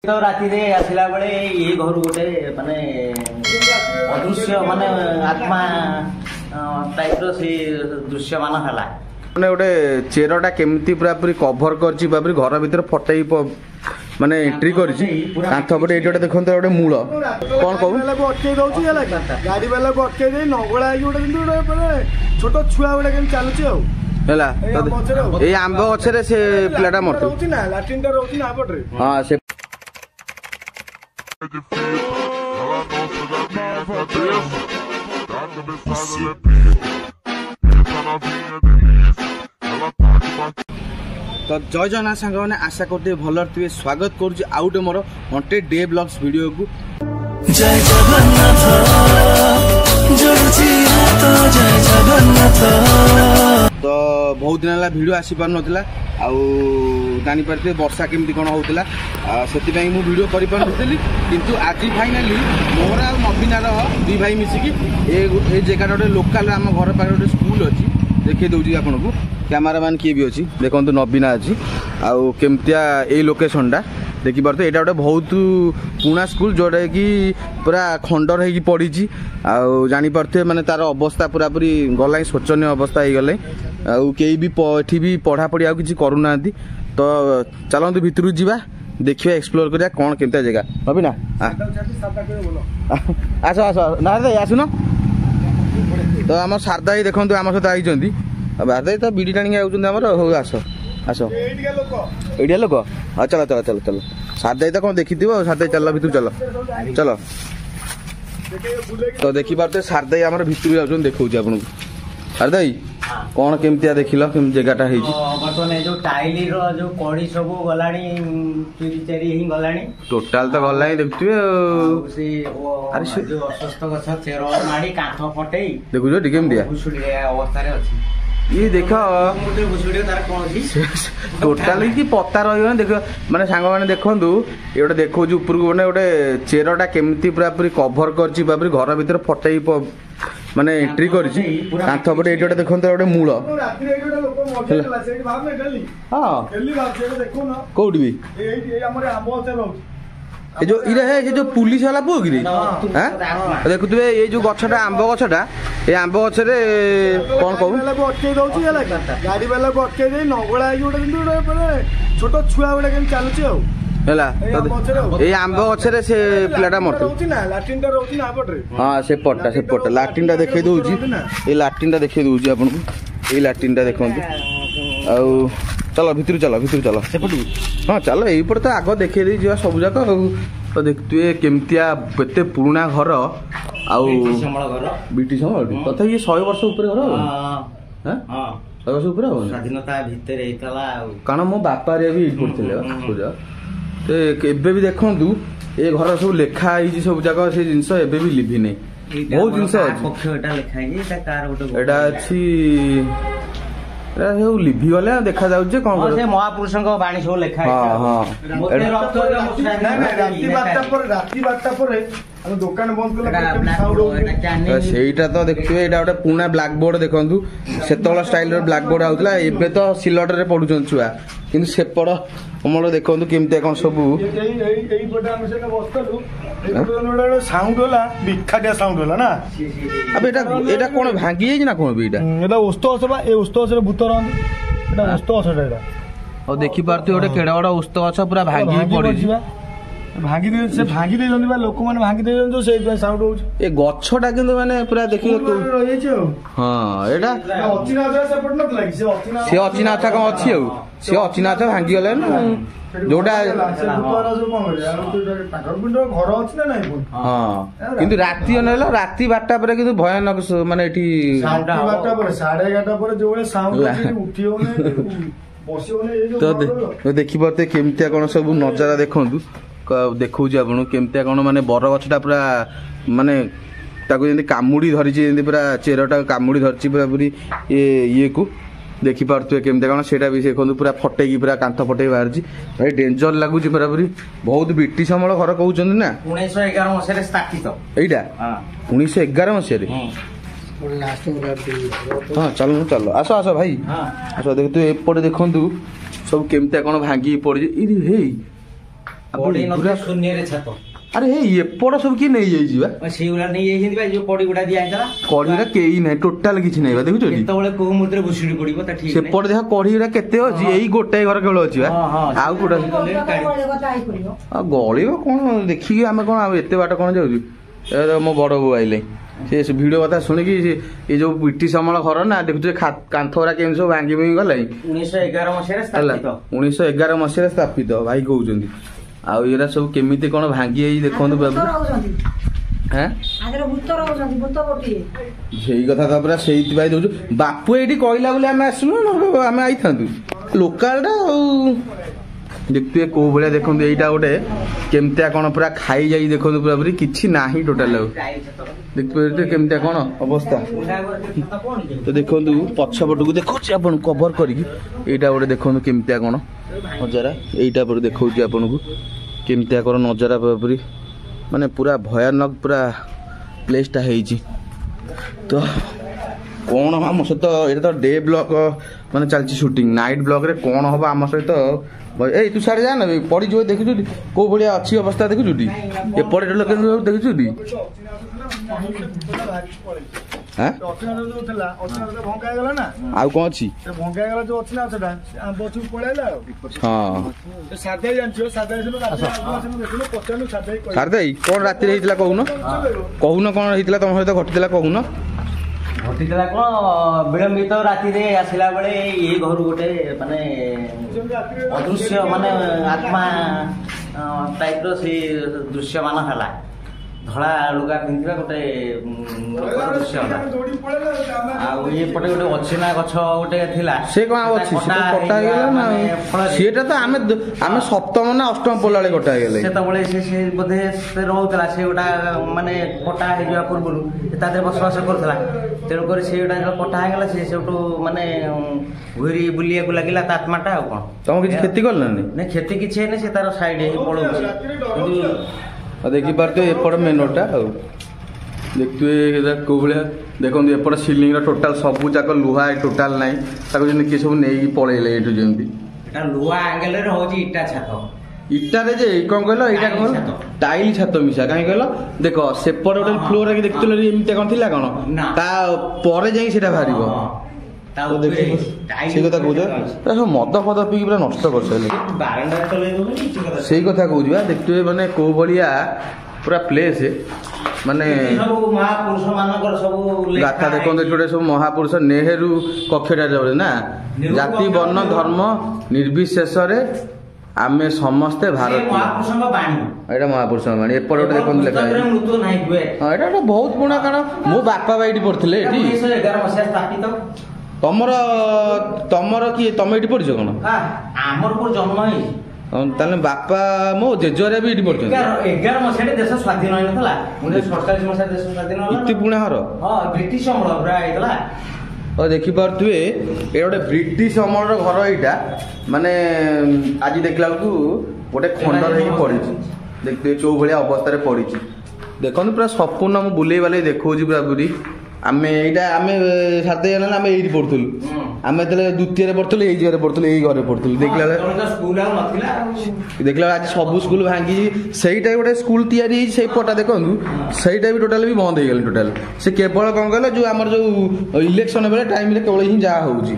तो राति रे आसिला बेले ये घर गोटे माने अदृश्य माने आत्मा टाइप रो से दृश्य मान हला माने गोटे चेरटा केमती पूरा पूरी कभर करछि बापरी घर भीतर फटई माने एंट्री करछि कांथ पटे एटा देखंत गोटे मूल कोन कहू अटके दउछि हला गाड़ी वाला को अटके दे नगळा गोटे गोटे छोट छुआ गोटे केन चालुछि आ हला ए आंबो गछरे से पिलाटा मरते रहउछि ना लाटिन टा रहउछि ना पटरे हां से तो जय जगन्नाथ सांग मैंने आशा करते भल थे स्वागत करुच्ची आउटे मोर 100 डे ब्लॉग्स वीडियो को जय जगन्नाथ जय जगन्नाथ। तो बहुत दिन है वीडियो आसी पार नाला जानी पारे वर्षा केमती कौन होता से मुझे वीडियो करी किंतु आज फाइनाली मोर आ नवीनार दुई भाई मिसिकी ए जगह गोटे लोकाल आम घर पाखे गोटे स्कूल अच्छी देखी दूसरी आपन को कैमेरा मैन किए भी अच्छी देखो नवीना अच्छी आउ केमतिया ए लोकेशनटा देखिपारे यहाँ गोटे बहुत पुणा स्कूल जोटा कि पूरा खंडर हो पड़ी जापारे माने तार अवस्था पूरा पूरी गला शोचनीय अवस्था हो गले आई भी पढ़ा पढ़ी आ कि करूना तो चलतु भितर जावा देखिए एक्सप्लोर करिया कौन केमतिया जगह अभी ना आस आस ना आसुन तो आम शारदा ही देखो आम सहित आई शारदा तो बीड़ी टाणी आमर हो आस आस एडिया लोक हाँ चलो चलो चलो चलो शारदा तो कौन देखी शारदा चल भितर चल चलो तो देखिपारे शारदा आम भितर जाऊँ देखा आपन शारदा कौन केमतिया देखिल जगहटा बर्तमान जो टाइली रो जो कड़ी सब गलानी चुरी चेरी ही गलानी टोटाल तो गला देखुए से जो अस्वस्थ गछ चेर माड़ी कांथ फटई देखुछ केमतिया अवस्था रे अछि ये देख टोटाल कि पत्ता रही देख माने सांग मैंने देखु ये गोटे देखो ऊपर को मैंने गोटे चेरटा केमती पूरा पूरी कभर करछि बापरी घर भीतर फटई माने एंट्री करछि कांथ पटे एटा देखो गोटे मूल कौटी भी ये जो पुलिस वाला पुओ कि देखुए ये जो गछटा आंब गछटा ये आंब गछरे कौन कहू अटके दउछि हला गाड़ी वाला को अटके दे नगळा गोटे गोटे छोट छुआ गोटे केन चालुछि आ हला ए आंब गछरे से पिलाटा मरते रहउछि ना लाटिन टा रहउछि ना पटरे हां से पट्टा लाटिन टा देखै दउछि ए लाटिन टा देखै दउछि आपन को ए लाटिन टा देखंतु आउ चलो भितर चलो सेपटू हाँ चलो यहीपटे तो आग देखे दी जा सब जाक तो देखते केमतिया एते पुराना घर ब्रिटिश तथा ये 100 वर्ष ऊपर घर 100 वर्ष ऊपर स्वाधीनता भितर कारण मो बापा रे भी पढ़ते पूजा तो भी देखु ये घर सब लिखाई सब जाक से जिनस एबे भी लिभि नहीं बहुत जिनस अच्छी लिभि गले देखा जाउजे कौन से महापुरुष बाणी सब लेखा राति 12टा पर दुकान बंद कला सेटा तो देखिए एटा गोटे पुणा ब्लैक बोर्ड देखंतु सेतल स्टाइल रो ब्लैक बोर्ड आउतला एबे तो सिलट रे पढुचन छुआ किंतु सेपड़ अमल देखंतु केमते कोन सब एई पटा हम से बसतलु एटा साउंड होला बिखाटिया साउंड होला ना अब एटा कोन भांगी जाई ना कोन बी एटा उस्तो असबा ए उस्तो असरे भूत रहंदी एटा उस्तो असडा एटा और देखि पारती ओटे केडा बडा उस्तो अछ पूरा भांगी पड़ी भांगी दे से भांगी दे जंदी बा लोक माने भांगी दे जंदो से साउंड होछ ए गछटा किंतु माने पूरा देखि रहि छै हां एटा अचिनाथ से पट नत लागि से अचिनाथ का अछि औ से अचिनाथ भांगी गले ना जोटा हां किंतु राति अनेला राति 12टा पर किंतु भयानक माने एठी 12टा पर 11:30 पर जो साउंड उठी होने तो देखी पारते केमतिया कौन सब नजारा देखु देखा आपन केमतिया कौन माने बर गछटा पूरा माने ताको जेंति कामुड़ी धरिछि जेंति पूरा चेरटा कामुड़ी धरिछि पूरा पूरी ये को देखि पारते केमतिया कौन सेटा भी देखु पूरा फटेकी पूरा कांथ फटे बाहरछि भाई डेंजर लागुछि पूरा पूरी बहुत ब्रिटिश अमल घर कहउछन ना 1911 मसिया स्थापित एइटा 1911 मसिया हाँ चलो चलो आस आस भाई आस देखते एपटे देखु सब केमतिया कौन भांगी पड़ी ପଡି ନଥିଲା ଶୂନ୍ୟରେ ଛାତ। ଆରେ ହେ ଏପଟ ସବୁ କିଏ ନେଇଯାଇଛି ବା? ସେଇଗୁଡା ନେଇଯାଇଛନ୍ତି ବା ଯୋଉ କଡି ଗୁଡା ଦିଆଯାଇଥିଲା। କଢିଗୁରା କେହି ନାହିଁ ଟୋଟାଲ କିଛି ନାହିଁ ବା ଦେଖୁଛ କେତେବେଳେ କୋଉ ମୁଦ୍ରେ ଭୁଷୁଡି ପଡିବ ତା ଠିକ ସେପଟେ ଦେଖ କଢିଗୁରା କେତେ ଅଛି ଏଇ ଗୋଟାଏ ଘର କେବଳ ଅଛି ବା ଆଉ କୋଉଟା ଗଳିବ କଣ ଦେଖିକି ଆମେ କଣ ଆଉ ଏତେ ବାଟ କଣ ଯାଉଛୁ। ମୋ ବଡ ବୋଉ ଆଇଲେ ସେ ଭିଡିଓ କଥା ଶୁଣିକି ଏ ଯୋଉ ବ୍ରିଟିଶ ଅମଳ ଘର ନା ଦେଖୁଛୁ କାନ୍ଥ ଗୁରା କେମିତି ସବୁ ଭାଙ୍ଗି ଭାଙ୍ଗି ଗଲାଣି। 1911 ମସିହାରେ ସ୍ଥାପିତ 1911 ମସିହାରେ ସ୍ଥାପିତ ଭାଇ କହୁଛନ୍ତି। ଆଉ ଏରା ସବୁ କେମିତି କଣ ଭାଙ୍ଗି ଯାଇଛି ଦେଖନ୍ତୁ ବାବୁ। ସେଇ କଥା ତ ପୁରା ସେଇଥିପାଇଁ ଦଉଛୁ ବାପୁ ଏଇଠି କହିଲା ବୋଲି ଆମେ ଆସିନୁ ଆମେ ଆଇଥାନ୍ତୁ ଲୋକାଲଟା ଆଉ। ଦେଖୁଥିବେ କୋଉ ଭଳିଆ ଦେଖନ୍ତୁ ଏଇଟା ଗୋଟେ କେମିତିଆ କଣ ପୁରା ଖାଇଯାଇ ଦେଖନ୍ତୁ ପୁରାପୁରି କିଛି ନାହିଁ ଟୋଟାଲ ଆଉ। ଦେଖିପାରିବେ କେମିତିଆ କଣ ଅବସ୍ଥା। ତ ଦେଖନ୍ତୁ ପଛପଟକୁ ଦେଖଉଛି ଆପଣଙ୍କୁ କଭର କରିକି ଏଇଟା ଗୋଟେ ଦେଖନ୍ତୁ କେମିତିଆ କଣ ନଜାରା। ଏଇଟା ପରେ ଦେଖଉଛି ଆପଣଙ୍କୁ କେମିତିଆ କଣ ନଜାରା ପୁରାପୁରି ମାନେ ପୁରା ଭୟାନକ ପୁରା ପ୍ଲେସଟା ହେଇଛି। ତ କଣ ଆମ ସହିତ ଏଇଟା ତ ଡେ ବ୍ଲକ ମାନେ ଚାଲିଛି ସୁଟିଂ ନାଇଟ୍ ବ୍ଲକରେ କଣ ହବ ଆମ ସହିତ। ଏଇ ତୁ ସାଡେ ଯା ନା ପଡିଯିବ ଦେଖୁଛୁ କୋଉ ଭଳିଆ ଅଛି ଅବସ୍ଥା ଦେଖୁଛୁ ଏପଟେ ଦେଖୁଛୁ ଆଉ କଣ ଅଛି ସାରଦାଇ କଣ ରାତିରେ ହେଇଥିଲା କହୁନ କଣ ହେଇଥିଲା ତମ ସହିତ ଘଟିଥିଲା କହୁନ। ଘଟିଥିଲା କଣ ବିଳମ୍ବିତ ରାତିରେ ଆସିଲା ବେଳେ ଏଇ ଘରୁ ଗୋଟେ ମାନେ ଅଦୃଶ୍ୟ ମାନେ ଆତ୍ମା ଟାଇପର ସେଇ ଦୃଶ୍ୟମାନ ହେଲା। ଧଳା ଲୁଗା ପିନ୍ଧିବା ଗୋଟେ ଲୋକର ଦୃଶ୍ୟ ହେଲା। ଆଉ ଏପଟେ ଗୋଟେ ଅଚିହ୍ନା ଗଛ ଗୋଟେ ଥିଲା ସେ କଣ ଅଛି କଟା ହେଇଗଲା ନା ସେଟା ତ ଆମେ ସପ୍ତମ ନା ଅଷ୍ଟମ ପଢିଲା ବେଳେ କଟା ହେଇଗଲା। ସେତେବେଳେ ସେ ବୋଧେ ରହୁଥିଲା ସେ ଗୋଟା ମାନେ କଟା ହେଇଯିବା ପୂର୍ବରୁ ତା ଦେହରେ ବସବାସ କରୁଥିଲା। ତେଣୁକରି ସେ ଗୋଟା କଟା ହେଇଗଲା ସେ ସେଠୁ ମାନେ ଘୁରି ବୁଲିବାକୁ ଲାଗିଲା ତା ଆତ୍ମାଟା। ଆଉ କଣ ତମ କିଛି କ୍ଷତି କଲାନି? ନାଇଁ କ୍ଷତି କିଛି ହେଇନି ସେ ତାର ସାଇଡ ହେଇ ପଳଉଛି। ଦେଖିପାରୁଥିବେ ଏପଟ ମେନ୍ ରୋଡଟା ଆଉ ଦେଖୁଥିବେ କୋଉ ଭଳିଆ ଦେଖନ୍ତୁ ଏପଟ ସିଲିଂର ଟୋଟାଲ ସବୁ ଯାକ ଲୁହା ଟୋଟାଲ ନାହିଁ ତାକୁ ଯେମିତି କିଏ ସବୁ ନେଇକି ପଳେଇଲେ ଏଇଠୁ ଯେମିତି। ଏଟା ଲୁହା ଆଙ୍ଗେଲରେ ହଉଛି ଇଟା ଛାତ। ଇଟାରେ ଯେ କଣ କହିଲ ଏଇଟା କଣ ଟାଇଲ ଛାତ ମିଶା କାହିଁ କହିଲ ଦେଖ ସେପଟେ ଗୋଟେ ଫ୍ଲୋର ଦେଖିଥିଲ ଏମିତି କଣ ଥିଲା କଣ ତା ପରେ ଯାଇ ସେଟା ବାହାରିବ। ସେଇ କଥା କହୁଛ ମଦ ଫଦ ପିଇକି ପୁରା ନଷ୍ଟ କରିସାରିଲେ ସେଇ କଥା କହୁଛି ବା ଦେଖୁଥିବେ ମାନେ କୋଉ ଭଳିଆ ପୁରା ପ୍ଲେସ ମାନେ ଗାଥା ଦେଖନ୍ତୁ ଏଠି ଗୋଟେ ସବୁ ମହାପୁରୁଷ ନେହେରୁ କକ୍ଷଟା ଯାଉଛି ନା ଜାତି ବର୍ଣ୍ଣ ଧର୍ମ ନିର୍ବିଶେଷରେ ଆମେ ସମସ୍ତେ ଭାରତୀୟ। ଏଇଟା ମହାପୁରୁଷଙ୍କ ବାଣୀ ଏପଟେ ଗୋଟେ ଦେଖନ୍ତୁ ଲେଖା ହଁ ଏଇଟା ଗୋଟେ ବହୁତ ପୁରୁଣା କାରଣ ମୋ ବାପା ଭାଇ ଏଠି ପଢିଥିଲେ ଏଠି। ତମର କିଏ ତମେ ଏଠି ପଢିଛ କଣ? ଆମର ଜନ୍ମ ହେଇଛି ତାହେଲେ ବାପା ମୋ ଜେଜେରା ବି ଏଠି ପଢିଛନ୍ତି। 11 ମସିହାରେ ଦେଶ ସ୍ୱାଧୀନ ହେଇନଥିଲା 1947 ମସିହାରେ ଦେଶ ସ୍ୱାଧୀନ ହେଲା। ଏତେ ପୁରୁଣା ଘର ବ୍ରିଟିଶ ଅମଳ ପୁରା ହେଇଥିଲା। ଦେଖିପାରୁଥିବେ ଏଇଟା ଗୋଟେ ବ୍ରିଟିଶ ଅମଳର ଘର ଏଇଟା ମାନେ ଆଜି ଦେଖିଲା ବେଳକୁ ଗୋଟେ ଖଣ୍ଡର ହେଇକି ପଡିଛି। ଦେଖିଥିବେ କୋଉ ଭଳିଆ ଅବସ୍ଥାରେ ପଡିଛି ଦେଖନ୍ତୁ ପୁରା ସମ୍ପୂର୍ଣ୍ଣ ମୁଁ ବୁଲେଇ ବାଲେଇ ଦେଖଉଛି ପୁରା ପୁରୀ। ଆମେ ଏଇଟା ଆମେ ସାତ ଜଣ ଆମେ ଏଇଠି ପଢୁଥିଲୁ ଆମେ ଯେତେବେଳେ ଦ୍ୱିତୀୟରେ ପଢୁଥିଲୁ ଏଇ ଜାଗାରେ ପଢୁଥିଲୁ ଏଇ ଘରେ ପଢୁଥିଲୁ। ଦେଖିଲା ବେଳେ ଆଜି ସବୁ ସ୍କୁଲ ଭାଙ୍ଗିଛି ସେଇଟା ଗୋଟେ ସ୍କୁଲ ତିଆରି ହେଇଛି ସେଇ ପଟା ଦେଖନ୍ତୁ ସେଇଟା ବି ଟୋଟାଲ ବି ବନ୍ଦ ହେଇଗଲା ଟୋଟାଲ। ସେ କେବଳ କଣ କହିଲ ଯୋଉ ଆମର ଯୋଉ ଇଲେକ୍ସନ ବେଳେ ଟାଇମରେ କେବଳ ହିଁ ଯାହା ହଉଛି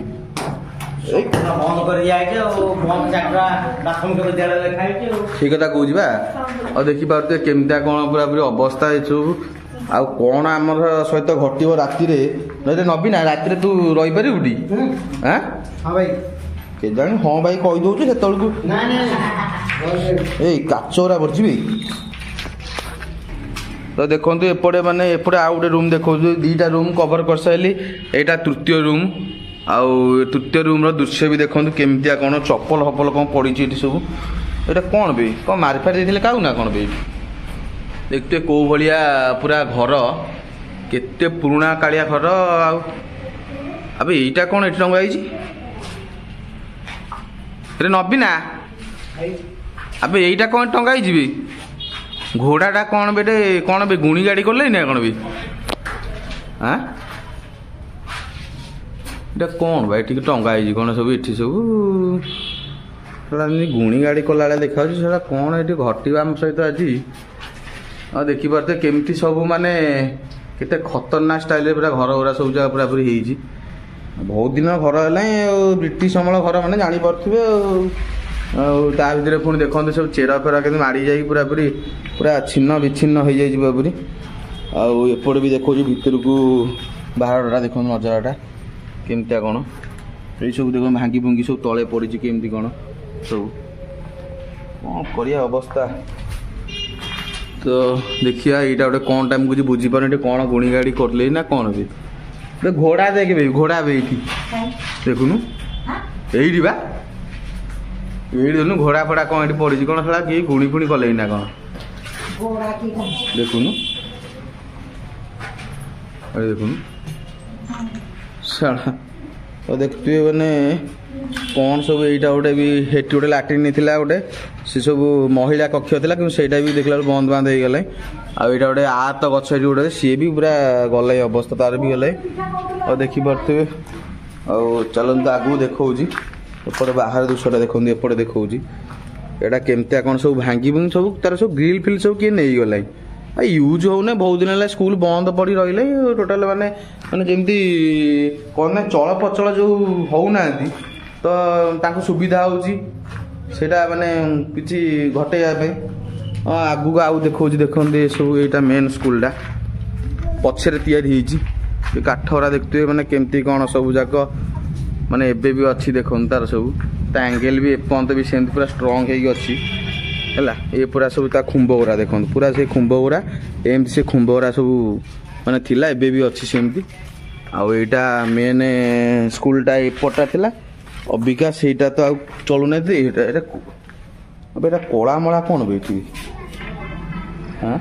ସେଇ କଥା କହୁଛି ବା। ଆଉ ଦେଖିପାରୁଥିବେ କେମିତିଆ କଣ ପୁରା ପୁରି ଅବସ୍ଥା ଏସବୁ। ଆଉ କଣ ଆମର ସହିତ ଘଟିବ ରାତିରେ ନବୀନା ରାତିରେ ତୁ ରହିପାରିବୁ ଟି? କେଜାଣି ହଁ ଭାଇ କହିଦଉଛୁ ସେତେବେଳକୁ ଏଇ କାଚରା ପଡିଯିବି। ତ ଦେଖନ୍ତୁ ଏପଟେ ମାନେ ଏପଟେ ଆଉ ଗୋଟେ ରୁମ୍ ଦେଖାଉଛି ଦିଟା ରୁମ୍ କଭର କରିସାରିଲି ଏଇଟା ତୃତୀୟ ରୁମ୍। ଆଉ ତୃତୀୟ ରୁମ୍ର ଦୃଶ୍ୟ ବି ଦେଖନ୍ତୁ କେମିତିଆ କଣ ଚପଲ ହପଲ କଣ ପଡ଼ିଛି ଏଠି ସବୁ। ଏଇଟା କଣ ବି କଣ ମାରିଫାରି ଦେଇଥିଲେ କାଉ ନା କଣ ବି ଦେଖୁଥିବେ କୋଉ ଭଳିଆ ପୁରା ଘର କେତେ ପୁରୁଣା କାଳିଆ ଘର। ଆଉ ଆବେ ଏଇଟା କଣ ଏଠି ଟଙ୍ଗା ହେଇଛି ରେ ନବୀନା ଆବେ ଏଇଟା କଣ ଟଙ୍ଗା ହେଇଛି ବି ଘୋଡ଼ାଟା କଣ ବେଟେ କଣ ବେ ଗୁଣି ଗାଡ଼ି କଲେ ନା କଣ ବି ଏଇଟା କଣ ବା ଏଠିକି ଟଙ୍ଗା ହେଇଛି କଣ ସବୁ ଏଠି ସବୁ गुणी गाड़ी कला देखा से कौन ये घटवा आम सहित आज देखिपे केमती सब माने केते खतरनाक स्टाइल पूरा घर गुरा सब जगह पूरा पूरी होती बहुत दिन घर है ब्रिटिश अमल घर मैंने जापे ता भर पुणी देखते सब चेरा फेरा के माड़ी जा पूरा पूरी पूरा छिन्न विच्छिन्न हो जाए पूरा पूरी आउट भी देखो भितर को बाहरटा देख नजाराटा केमतिया कौन ये सब देख भांगी भुंगी सब तले पड़ी केमती कौन सब कौन करिया अवस्था तो देखिया यहाँ गोटे कौन टाइम कुछ बुझीपार कौन गुणी गाड़ी करले ना कौन भी घोड़ा देखे घोड़ा भी ये देखुनु यही बा ये देखुनु घोड़ा फोड़ा कौन ये पड़ी कौन साला किए गुणी फुणी कले ना कौन देखुनु देखुनु साला तो देखते मैंने कौन सब यहाँ गोटे भी हेटी गोटे लाट्रिन नहीं गोटे से सब महिला कक्ष था कि सहीटा भी देखला बंद बंद हो गला आईटा गोटे आत गछ गोटे सी भी पूरा गल अवस्था तार भी गले और देखिपे चलते आगू देखा एपटे बाहर दृश्यटा देखते एपटे देखा यहाँ केमतिया कौन सब भांगी भुंगी सब तार सब ग्रिल फिल सब किए नहीं गला यूज होने बहुत दिन है स्कूल बंद पड़ी रही टोटाल माने माने जमी कौन ना चल पचल जो होना तो सुविधा होटा माने किसी घटेगा आगू आउ देखा देखते सब यहाँ मेन स्कूलटा पछरे या काठरा देखते माने केमती कौन सब जाक माने एबे भी अच्छी देखते तार सब एंगेल भी एपर्त भी सेमती पूरा स्ट्रंग होगी है ये पूरा सब खुंब गुरा देखो पूरा से खुंब गुरा एमती से खुंब गुरा सब माने थिला एबे भी अच्छी सेमती आईटा मेन स्कूलटा एपटा थिला अबिका सेटा तो आ चलुना अब यहाँ कला मला कौन बैठी हाँ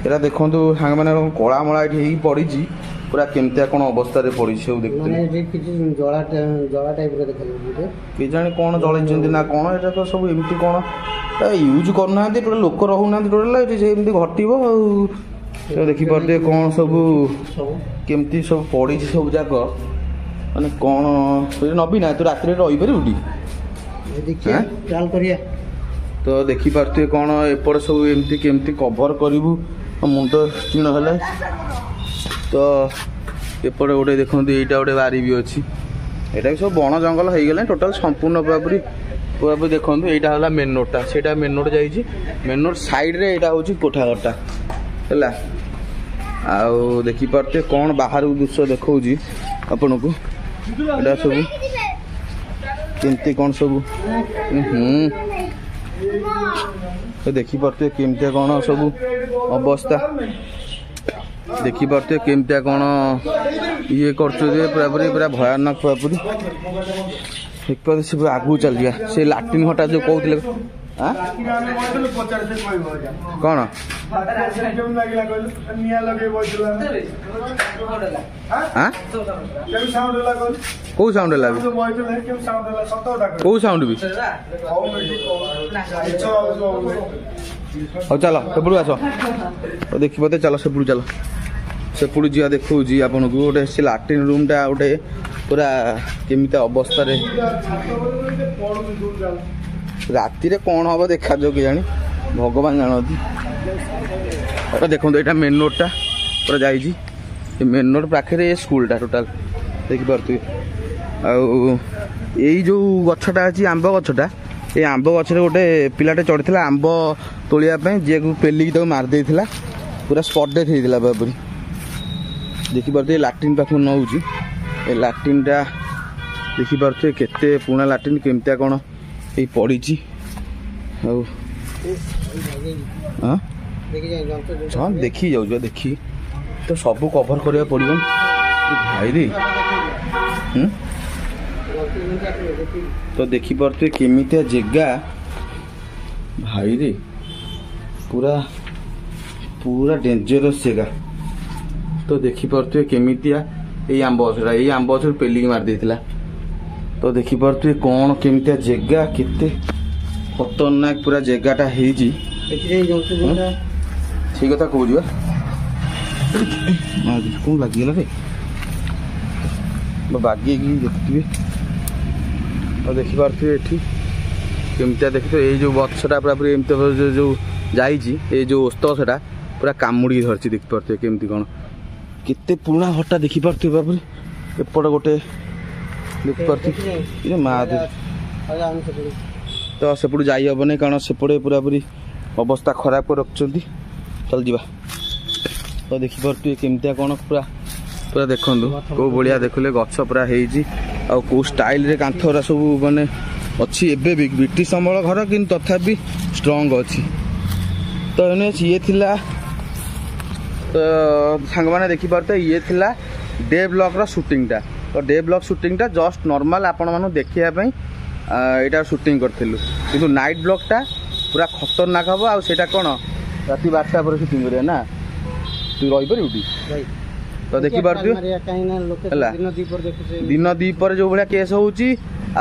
यहाँ देखो सांग मैंने कला मला ये पड़ी पूरा केमतिया कौन अवस्था पड़ी सब देखते कि जानी कौन जलि ना कौन यहाँ तो सब एमती कौन यूज करना टोटल लोक रोना टोटाल देखिए देखिपे कौन सब केमती सब पड़ी सब जाक माने कौन नबीना तू रात रही तो देखिपे कौन एपट सब एमती केमती कभर करूँ मुंड चिन्ह है तो एपटे गोटे देखते यहाँ गोटे बारी भी अच्छी यहाँ भी सब बण जंगल हो गला टोटाल संपूर्ण पूरापूरी पूरापूरी देखो यहाँ है मेन रोडटा से मेन रोड जाइए मेन रोड साइड्रे यहाँ हूँ कोठाघरटा है आउ देखिपे कौन बाहर दृश्य देखा आपन को यहाँ सब केमती कौन सब देखिपे केमतिया कौन सब अवस्था देखिपे केमतिया कौन ये पूरापूरी पूरा भयानक पूरापूरी देखिए सब आगू चल गया से लाट्रिन घटा जो कहते कौन कौ साउंड है कौ साउंड भी चलो सेपड़ू आस देखिए चलो सेपड़ू चलो सेपड़ू जा देखा आपन को गोटे से लाट्रिन रूमटा गोटे पूरा केमिता अवस्था राति रे कौन हम देखा जो कि जानी भगवान जानती देखो यहाँ मेन रोडटा पूरा जाइए मेन रोड पाखे स्कूलटा टोटाल देखिपे आई जो गछटा अच्छी आंब गछटा ये आंब गछरे गोटे पिलाटे चढ़ी आंब तोलिया जी को पेलिकी तक मारदे पूरा स्पट डेथ होता बाबरी देखिपे लाट्रिन पाख नौ लाट्रिनटा देखिपे केते पुणा लाट्रिन केमतिया कौन ये पड़ी हाँ देखी जाऊ देखी तो सब कभर करा पड़ो भाई रे तो देखिपे केमितिया जगह भाई रे पूरा पूरा डेंजरस जगह तो देखिपे केमितिया ये आंब गछटा ये आंब गछ पेलिकी मार देथिला तो देखिपे कौन केमितिया जगह केते खतरनाक पूरा जगहटा होती ठीक कथा कहूँ कौन लगिगला रे बागे देखिए और देखिपे ये केमतिया देखिए तो ये जो गछटा पूरा पूरी एमती जो जाइए ये जो ओस्त सेटा पूरा कामुड़ी धरती देखिपे केमती कौन केते पुराना घरटा देखिपे बाबू एपट गोटे देखिपे महादेव तो सेपटू जाई हेनी कारण सेपटे पूरा पूरी अवस्था खराब कर रखुच्च चल जा तो देखिपे केमतिया कौन पूरा पूरा देखु कौ भाया देखले गछ पूरा हो स्टाइल रे कांथरा सब माने अच्छी एबे भी ब्रिटिश अमल घर कि तथापि स्ट्रंग अच्छी तो ये थिला तो सांग मैंने देखिपे ये थिला डे ब्लॉग शूटिंगटा तो डे ब्लॉग शूटिंगटा जस्ट नॉर्मल आपण मानु देखापी यहाँ शूटिंग करूँ कि नाइट ब्लॉगटा पूरा खतरनाक हम आटा कौन राति 12टा पर शूटिंग करिया ना तू रही तो देखिपे दिन दीपर जो भाया केस होची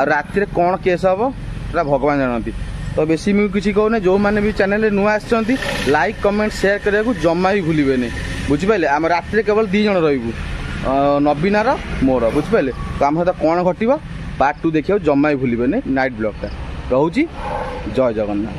राति कौन केस हम पूरा भगवान जानती तो बेसी मुझे किसी कहूना जो मैंने भी चैनल नुआ आसछंती लाइक कमेंट शेयर करने को जमा भी भूलिबेनी बुझिपारे आम राति केवल 2 जन रही नवीनार मोर बुझिपारे तो आम सहित कौन घटो पार्ट 2 देखिए जमा भी भूलिबेनी नाइट ब्लॉगटा रोची जय जगन्नाथ।